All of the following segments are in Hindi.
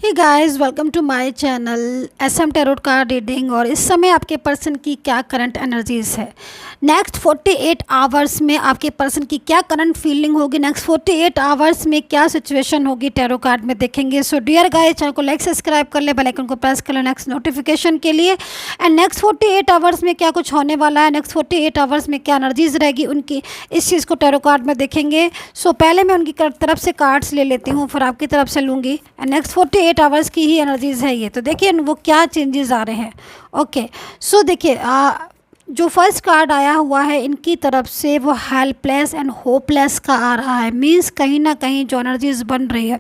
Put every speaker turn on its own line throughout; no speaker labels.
Hey guys, welcome to my channel SM tarot card reading. और इस समय आपके पर्सन की क्या करंट एनर्जीज है, नेक्स्ट 48 आवर्स में आपके पर्सन की क्या करंट फीलिंग होगी, नेक्स्ट 48 आवर्स में क्या सिचुएशन होगी, टैरो कार्ड में देखेंगे। सो डियर गाइस, चैनल को लाइक सब्सक्राइब कर ले, बेल आइकन को प्रेस कर ले नेक्स्ट नोटिफिकेशन के लिए। एंड नेक्स्ट 48 आवर्स में क्या कुछ होने वाला है, नेक्स्ट 48 आवर्स में क्या एनर्जीज रहेगी उनकी, इस चीज़ को टैरो कार्ड में देखेंगे। सो पहले मैं उनकी तरफ से कार्ड्स ले लेती हूँ, फिर आपकी तरफ से लूँगी। एंड नेक्स्ट 48 आवर्स की ही एनर्जीज है ये, तो देखिए वो क्या चेंजेस आ रहे हैं। ओके, सो देखिए जो फर्स्ट कार्ड आया हुआ है इनकी तरफ से वो हेल्पलेस एंड होपलेस का आ रहा है। मींस कहीं ना कहीं जो एनर्जीज बन रही है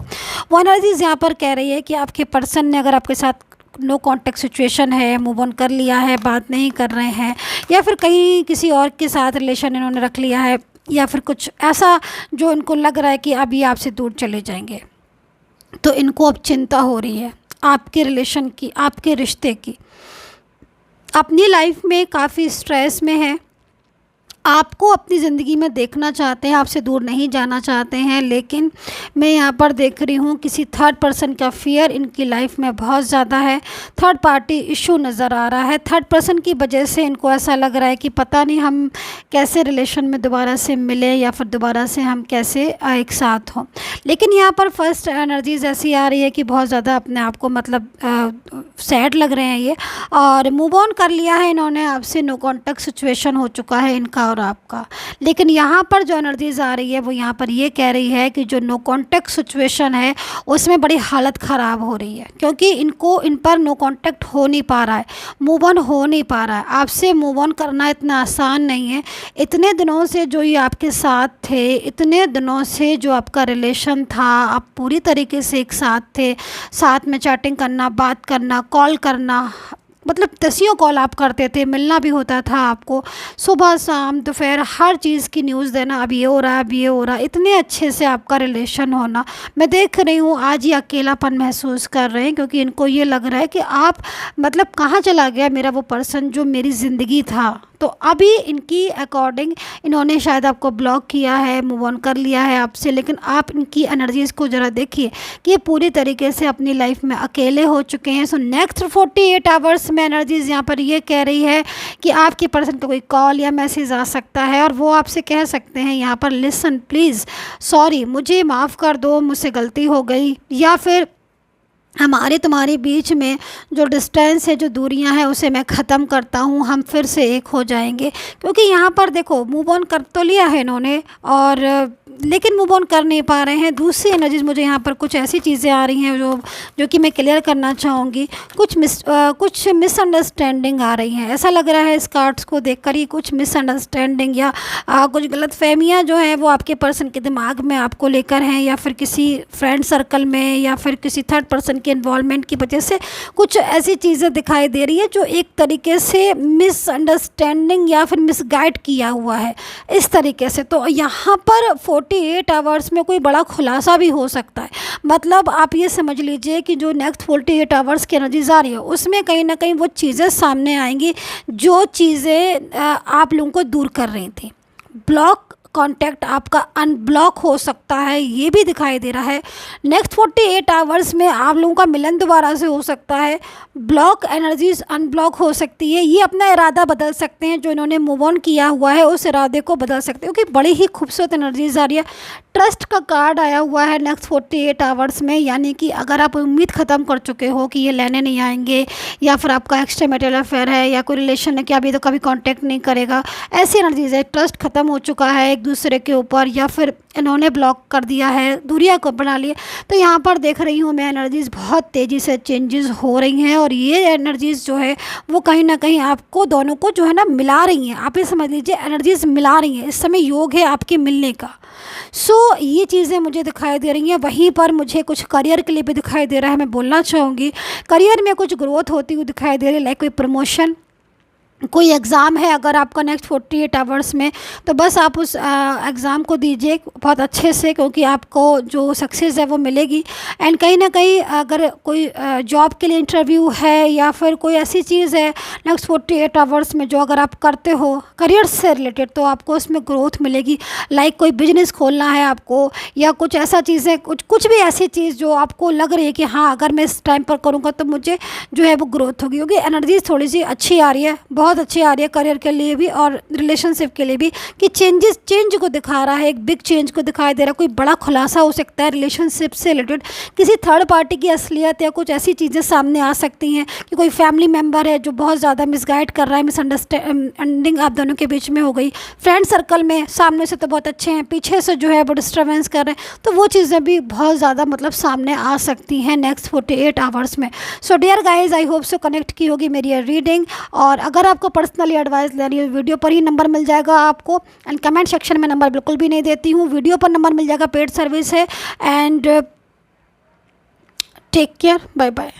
वो एनर्जीज यहाँ पर कह रही है कि आपके पर्सन ने अगर आपके साथ नो कॉन्टेक्ट सिचुएशन है, मूव ऑन कर लिया है, बात नहीं कर रहे हैं, या फिर कहीं किसी और के साथ रिलेशन इन्होंने रख लिया है, या फिर कुछ ऐसा जो इनको लग रहा है कि अब ये आपसे दूर चले जाएंगे, तो इनको अब चिंता हो रही है आपके रिलेशन की, आपके रिश्ते की। अपनी लाइफ में काफ़ी स्ट्रेस में है, आपको अपनी ज़िंदगी में देखना चाहते हैं, आपसे दूर नहीं जाना चाहते हैं, लेकिन मैं यहाँ पर देख रही हूँ किसी थर्ड पर्सन का फियर इनकी लाइफ में बहुत ज़्यादा है। थर्ड पार्टी इशू नज़र आ रहा है। थर्ड पर्सन की वजह से इनको ऐसा लग रहा है कि पता नहीं हम कैसे रिलेशन में दोबारा से मिले, या फिर दोबारा से हम कैसे एक साथ हों। लेकिन यहाँ पर फर्स्ट एनर्जीज ऐसी आ रही है कि बहुत ज़्यादा अपने आप को मतलब सैड लग रहे हैं ये, और मूव ऑन कर लिया है इन्होंने आपसे, नो कॉन्टेक्ट सिचुएशन हो चुका है इनका और आपका। लेकिन यहाँ पर जो एनर्जीज आ रही है वो यहाँ पर ये कह रही है कि जो नो कॉन्टेक्ट सिचुएशन है उसमें बड़ी हालत ख़राब हो रही है, क्योंकि इन पर नो कॉन्टेक्ट हो नहीं पा रहा है, मूव ऑन हो नहीं पा रहा है। आपसे मूव ऑन करना इतना आसान नहीं है। इतने दिनों से जो ये आपके साथ थे, इतने दिनों से जो आपका रिलेशन था, आप पूरी तरीके से एक साथ थे, साथ में चैटिंग करना, बात करना, कॉल करना, मतलब दसियों कॉल आप करते थे, मिलना भी होता था आपको, सुबह शाम दोपहर हर चीज़ की न्यूज़ देना, अब ये हो रहा है, अब ये हो रहा है, इतने अच्छे से आपका रिलेशन होना। मैं देख रही हूँ आज ये अकेलापन महसूस कर रहे हैं, क्योंकि इनको ये लग रहा है कि आप मतलब कहाँ चला गया मेरा वो पर्सन जो मेरी ज़िंदगी था। तो अभी इनकी अकॉर्डिंग इन्होंने शायद आपको ब्लॉक किया है, मूव ऑन कर लिया है आपसे, लेकिन आप इनकी एनर्जीज़ को ज़रा देखिए कि ये पूरी तरीके से अपनी लाइफ में अकेले हो चुके हैं। सो नेक्स्ट 48 आवर्स में एनर्जीज़ यहाँ पर ये कह रही है कि आपके पर्सन का कोई कॉल या मैसेज आ सकता है, और वो आपसे कह सकते हैं यहाँ पर लिसन प्लीज़, सॉरी, मुझे माफ़ कर दो, मुझसे गलती हो गई, या फिर हमारे तुम्हारे बीच में जो डिस्टेंस है, जो दूरियां हैं, उसे मैं ख़त्म करता हूं, हम फिर से एक हो जाएंगे। क्योंकि यहाँ पर देखो मूव ऑन कर तो लिया है इन्होंने, और लेकिन मूव ऑन कर नहीं पा रहे हैं। दूसरी एनर्जीज मुझे यहाँ पर कुछ ऐसी चीज़ें आ रही हैं जो कि मैं क्लियर करना चाहूँगी। कुछ मिसअंडरस्टैंडिंग आ रही हैं, ऐसा लग रहा है इस कार्ड्स को देखकर ही कुछ मिसअंडरस्टैंडिंग या कुछ गलतफहमियाँ जो हैं वो आपके पर्सन के दिमाग में आपको लेकर हैं, या फिर किसी फ्रेंड सर्कल में, या फिर किसी थर्ड पर्सन के इन्वॉल्वमेंट की वजह से कुछ ऐसी चीज़ें दिखाई दे रही है जो एक तरीके से मिसअंडरस्टैंडिंग या फिर मिसगाइड किया हुआ है इस तरीके से। तो यहाँ पर 48 आवर्स में कोई बड़ा खुलासा भी हो सकता है। मतलब आप ये समझ लीजिए कि जो नेक्स्ट 48 आवर्स की एनर्जीज आ रही है उसमें कहीं ना कहीं वो चीज़ें सामने आएंगी जो चीज़ें आप लोगों को दूर कर रही थी। ब्लॉक कॉन्टैक्ट आपका अनब्लॉक हो सकता है, ये भी दिखाई दे रहा है। नेक्स्ट 48 आवर्स में आप लोगों का मिलन दोबारा से हो सकता है, ब्लॉक एनर्जीज अनब्लॉक हो सकती है। ये अपना इरादा बदल सकते हैं, जो इन्होंने मूव ऑन किया हुआ है उस इरादे को बदल सकते हैं, क्योंकि बड़ी ही खूबसूरत एनर्जीज आ रही है। ट्रस्ट का कार्ड आया हुआ है नेक्स्ट 48 आवर्स में, यानी कि अगर आप उम्मीद ख़त्म कर चुके हो कि ये लेने नहीं आएंगे, या फिर आपका एक्स्ट्रा मैरिटल अफेयर है, या कोई रिलेशन है कि अभी तो कभी कांटेक्ट नहीं करेगा, ऐसी एनर्जीज है। ट्रस्ट ख़त्म हो चुका है एक दूसरे के ऊपर, या फिर इन्होंने ब्लॉक कर दिया है, दूरियां को बना लिए। तो यहाँ पर देख रही हूँ मैं एनर्जीज़ बहुत तेज़ी से चेंजेस हो रही हैं, और ये एनर्जीज़ जो है वो कहीं ना कहीं आपको दोनों को जो है ना मिला रही हैं। आप ये समझ लीजिए एनर्जीज़ मिला रही हैं, इस समय योग है आपके मिलने का। सो ये चीज़ें मुझे दिखाई दे रही हैं। वहीं पर मुझे कुछ करियर के लिए भी दिखाई दे रहा है, मैं बोलना चाहूँगी। करियर में कुछ ग्रोथ होती हुई दिखाई दे रही है, लाइक कोई प्रमोशन, कोई एग्ज़ाम है अगर आपका नेक्स्ट 48 आवर्स में, तो बस आप उस एग्ज़ाम को दीजिए बहुत अच्छे से, क्योंकि आपको जो सक्सेस है वो मिलेगी। एंड कहीं ना कहीं अगर कोई जॉब के लिए इंटरव्यू है या फिर कोई ऐसी चीज़ है नेक्स्ट 48 आवर्स में जो अगर आप करते हो करियर से रिलेटेड, तो आपको उसमें ग्रोथ मिलेगी। लाइक कोई बिजनेस खोलना है आपको, या कुछ ऐसा चीज़ है, कुछ भी ऐसी चीज़ जो आपको लग रही है कि हाँ अगर मैं इस टाइम पर करूँगा तो मुझे जो है वो ग्रोथ होगी। क्योंकि एनर्जी थोड़ी सी अच्छी आ रही है, बहुत अच्छी आ रही है करियर के लिए भी और रिलेशनशिप के लिए भी, कि चेंज को दिखा रहा है, एक बिग चेंज को दिखाई दे रहा है। कोई बड़ा खुलासा हो सकता है रिलेशनशिप से रिलेटेड, किसी थर्ड पार्टी की असलियत या कुछ ऐसी चीज़ें सामने आ सकती हैं कि कोई फैमिली मेम्बर है जो बहुत ज़्यादा मिसगाइड कर रहा है, मिसअंडरस्टैंडिंग आप दोनों के बीच में हो गई। फ्रेंड सर्कल में सामने से तो बहुत अच्छे हैं, पीछे से जो है वो डिस्टर्बेंस कर रहे हैं, तो वो चीज़ें भी बहुत ज़्यादा मतलब सामने आ सकती हैं नेक्स्ट 48 आवर्स में। So dear guys, I hope so connect की होगी मेरी ये रीडिंग। और अगर आपको पर्सनली एडवाइस लेनी है, वीडियो पर ही नंबर मिल जाएगा आपको, एंड कमेंट सेक्शन में नंबर बिल्कुल भी नहीं देती हूँ, वीडियो पर नंबर मिल जाएगा, पेड सर्विस है। And take care, bye bye.